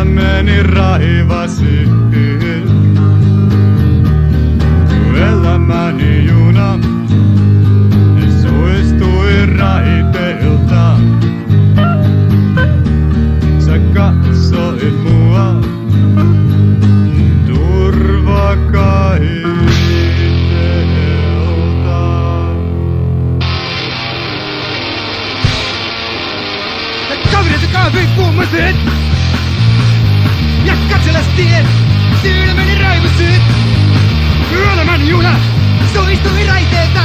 Elämäni raivasi. Elämäni juna suistui raiteilta. Sä katsoit mua turvakaiteelta. Kaverit ja kahvin kummasit ja katselas tiet, sydämeni raivasit. Elämäni juna suistui raiteilta.